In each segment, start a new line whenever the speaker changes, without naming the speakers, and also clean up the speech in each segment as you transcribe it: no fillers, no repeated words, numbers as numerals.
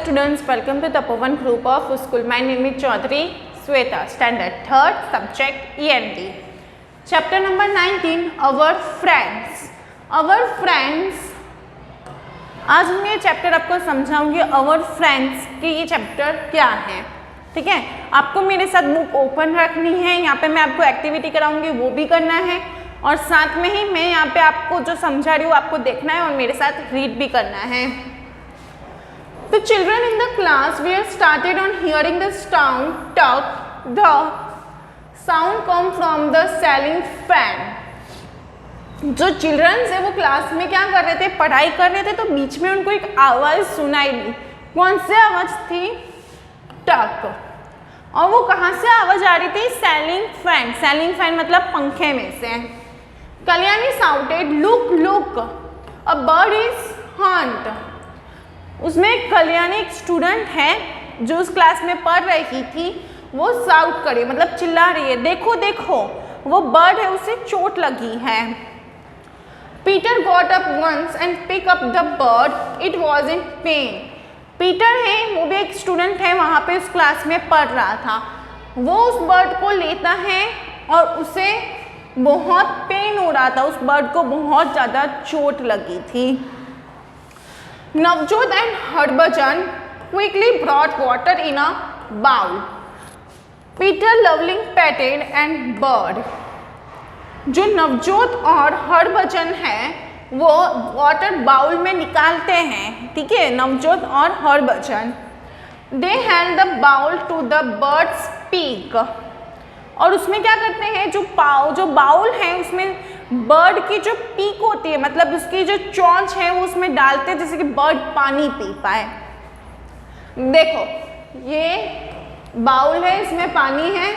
students, welcome to Tapovan group of school. My name is Chaudhary Sweta, standard 3rd, subject END. Chapter number 19, Our Friends. Our Friends, आज मैं ये chapter आपको समझाऊंगी. Our Friends कि ये chapter क्या है, ठीक है. आपको मेरे साथ बुक ओपन रखनी है, यहाँ पे मैं आपको एक्टिविटी कराऊंगी, वो भी करना है, और साथ में ही मैं यहाँ पे आपको जो समझा रही हूँ आपको देखना है और मेरे साथ रीड भी करना है. The children in the class were started on hearing the sound tuck. The sound come from the ceiling fan. जो चिल्ड्रंस है वो क्लास में क्या कर रहे थे, पढ़ाई कर रहे थे, तो बीच में उनको एक आवाज़ सुनाई दी. कौन सी आवाज़ थी? टक. और वो कहाँ से आवाज़ आ रही थी? Ceiling fan. सेलिंग फैन मतलब पंखे में से. Kalyani shouted, look look, a bird is Hunt. उसमें कल्याणी एक स्टूडेंट है जो उस क्लास में पढ़ रही थी, वो साउट करे मतलब चिल्ला रही है, देखो देखो वो बर्ड है, उसे चोट लगी है. Peter got up once and pick up the bird, it was in pain. Peter है, वो भी एक स्टूडेंट है, वहाँ पे उस क्लास में पढ़ रहा था. वो उस बर्ड को लेता है और उसे बहुत पेन हो रहा था, उस बर्ड को बहुत ज़्यादा चोट लगी थी. Navjot and Harbhajan quickly brought water in a bowl. Peter lovingly petted and bird. जो नवजोत और हरभजन है वो वाटर बाउल में निकालते हैं, ठीक है, नवजोत और Harbhajan. They held the bowl to the bird's beak. और उसमें क्या करते हैं, जो बाउल है उसमें बर्ड की जो पीक होती है, मतलब उसकी जो चोंच है वो उसमें डालते हैं जिससे कि बर्ड पानी पी पाए. देखो ये बाउल है, इसमें पानी है,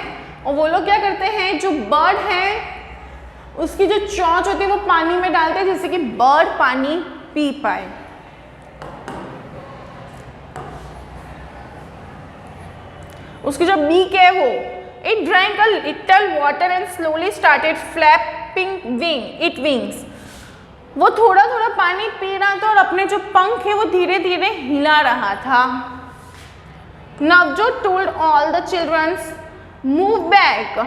और वो लोग क्या करते हैं, जो बर्ड है उसकी जो चोंच होती है वो पानी में डालते हैं जिससे कि बर्ड पानी पी पाए. उसकी जो बीक है वो, it drank a little water and slowly started flapping its wings. वो थोड़ा थोड़ा पानी पी रहा था और अपने जो पंख है वो धीरे धीरे हिला रहा था. Navjot told all the children move back.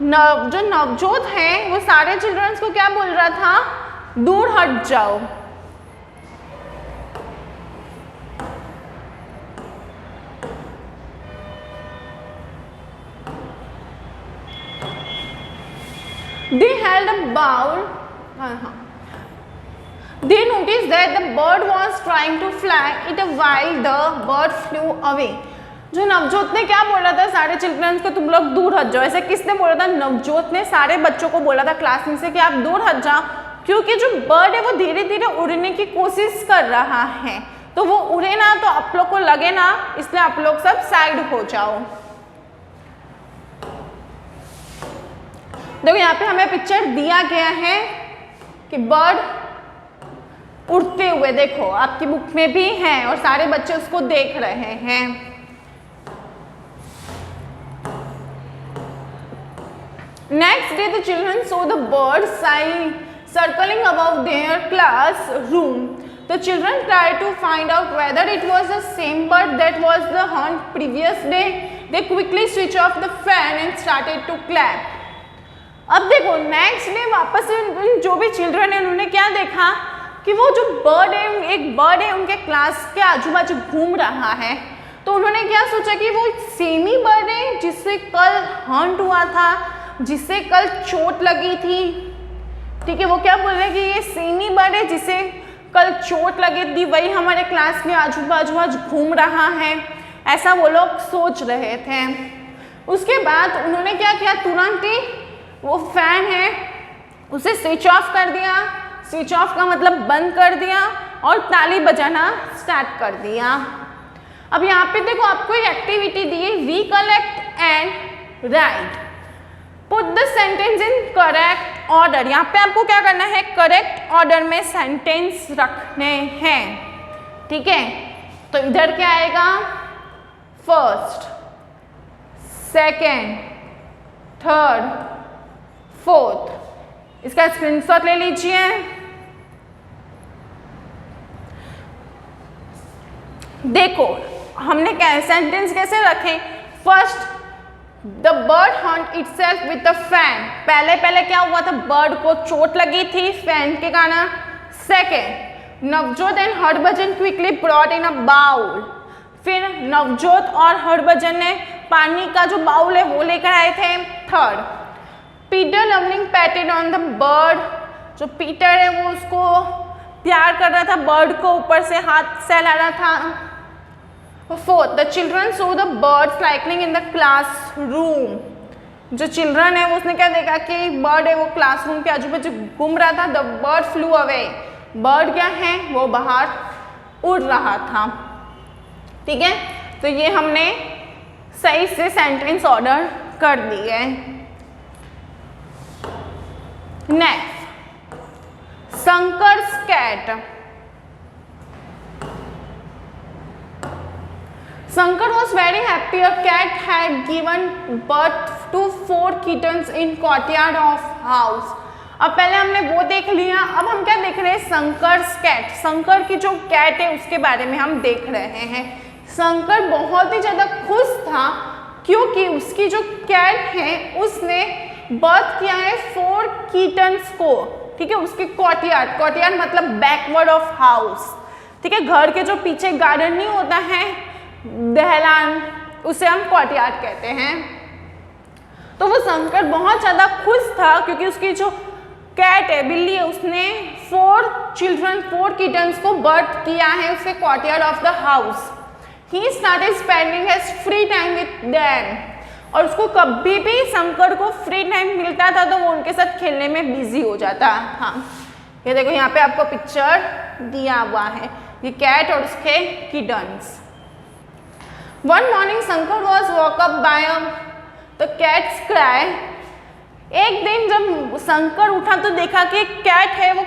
जो नवजोत है वो सारे चिल्ड्रंस को क्या बोल रहा था, दूर हट जाओ. They held a bowl. They noticed that the bird was trying to fly it while the bird flew away. जो नवजोत ने क्या बोला था सारे चिल्ड्रंस को, तुम लोग दूर हट जाओ. ऐसे किसने बोला था? नवजोत ने सारे बच्चों को बोला था क्लास में से कि आप दूर हट जाओ, क्योंकि जो बर्ड है वो धीरे धीरे उड़ने की कोशिश कर रहा है, तो वो उड़े ना तो आप लोग को लगे ना, इसलिए आप लोग सब साइड हो जाओ. देखो यहाँ पे हमें पिक्चर दिया गया है कि बर्ड उड़ते हुए, देखो आपकी बुक में भी है और सारे बच्चे उसको देख रहे हैं. Next day the children so the bird circling above their classroom. The children tried to find out whether it was the same bird that was the hunt previous day. They quickly switched off the fan and started to clap. अब देखो next day वापस जो भी children है उन्होंने क्या देखा कि वो जो बर्ड है, एक बर्ड है उनके क्लास के आजू बाजू घूम रहा है, तो उन्होंने क्या सोचा कि वो सेम ही बर्ड है जिससे कल हंट हुआ था, जिससे कल चोट लगी थी, ठीक है. वो क्या बोल रहे हैं कि ये सेम ही बर्ड है जिसे कल चोट लगी थी, वही हमारे क्लास में आजू बाजू आज घूम रहा है, ऐसा वो लोग सोच रहे थे. उसके बाद उन्होंने क्या किया, तुरंत ही वो फैन है उसे स्विच ऑफ कर दिया. स्विच ऑफ का मतलब बंद कर दिया और ताली बजाना स्टार्ट कर दिया. अब यहाँ पे देखो आपको एक एक्टिविटी दी है, recollect and right. Put the sentence in correct order. यहाँ पे आपको क्या करना है, करेक्ट ऑर्डर में सेंटेंस रखने हैं, ठीक है. तो इधर क्या आएगा, फर्स्ट, सेकेंड, थर्ड, फोर्थ. इसका स्क्रीनशॉट ले लीजिए. देखो हमने सेंटेंस कैसे रखे, first the bird Hunt itself with the fan, पहले क्या हुआ था, बर्ड को चोट लगी थी फैन के कारण। Second Navjot and Harbhajan quickly brought in a bowl, फिर नवजोत और हरभजन ने पानी का जो बाउल है वो लेकर आए थे। Third Peter lovingly patted on the bird, जो पीटर है वो उसको प्यार कर रहा था, बर्ड को ऊपर से हाथ सहला रहा था। Fourth the children so the bird cycling in the class room, जो चिल्ड्रन है वो उसने क्या देखा कि बर्ड है वो क्लासरूम के आजू बाजू घूम रहा था। The bird flu away, bird क्या है वो बाहर उड़ रहा था। ठीक है, तो ये हमने सही से सेंटेंस ऑर्डर कर दिए। Next Shankar's cat, Shankar was very happy a cat had given birth to 4 kittens in courtyard of house। अब पहले हमने वो देख लिया, अब हम क्या देख रहे हैं, शंकर्स कैट, शंकर की जो कैट है उसके बारे में हम देख रहे हैं। शंकर बहुत ही ज़्यादा खुश था क्योंकि उसकी जो कैट है उसने बर्थ किया है 4 किटन्स को। ठीक है, उसके कोर्टयार्ड, कोर्टयार्ड मतलब बैकवर्ड ऑफ हाउस। ठीक है, घर के जो पीछे गार्डन नहीं होता है दहलान, उसे हम कोर्टयार्ड कहते हैं। तो वो शंकर बहुत ज़्यादा खुश था क्योंकि उसकी जो कैट है, बिल्ली है, उसने 4 किटन्स को बर्थ किया है उसके courtyard of the house. He started spending his free time with them, और उसको कभी भी शंकर को फ्री टाइम मिलता था तो वो उनके साथ खेलने में बिजी हो जाता। हाँ, ये देखो यहाँ पे आपको पिक्चर दिया हुआ है, ये कैट और उसके kittens. One morning Shankar was woke up by the cat's cry। एक दिन जब शंकर उठा तो देखा कि कैट है वो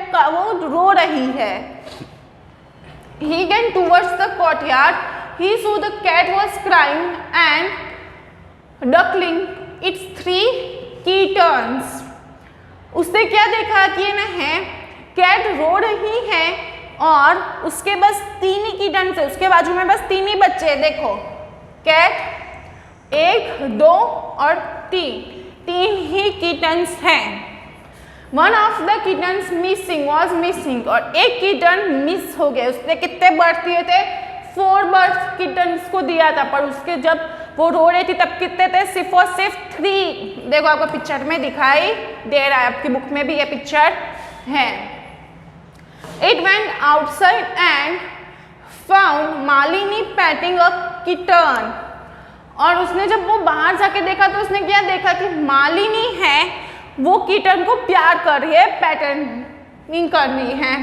रो रही है। He went towards the courtyard। He saw the cat was crying and duckling its 3 kittens। उसने क्या देखा कि ना है कैट रो रही है और उसके बस 3 ही किटन्स है, उसके बाजू में बस 3 ही बच्चे हैं। देखो कैट 1, 2 और 3 ही किटन्स हैं। One of the kittens was missing, और एक किटन मिस हो गया। उसने कितने बर्थ दिए थे, 4 बर्थ किटन्स को दिया था, पर उसके जब वो रो रही थी तब कितने थे, सिर्फ और सिर्फ 3। देखो आपको पिक्चर में दिखाई दे रहा है, आपकी बुक में भी ये पिक्चर है। It went outside and found Malini patting a kitten, और उसने जब वो बाहर जाके देखा तो उसने क्या देखा कि मालिनी है वो किटन को प्यार कर रही है, पैटर्निंग कर रही है।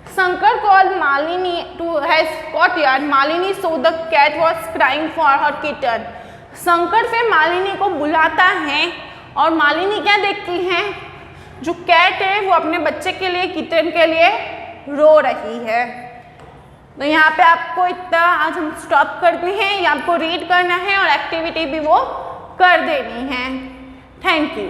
Shankar called Malini to his courtyard. Malini saw the cat was crying for her kitten. Shankar फिर मालिनी को बुलाता है और मालिनी क्या देखती है, जो कैट है वो अपने बच्चे के लिए, किटन के लिए रो रही है। तो यहाँ पे आपको इतना आज हम स्टॉप करते हैं, ये आपको रीड करना है और एक्टिविटी भी वो कर देनी है। Thank you.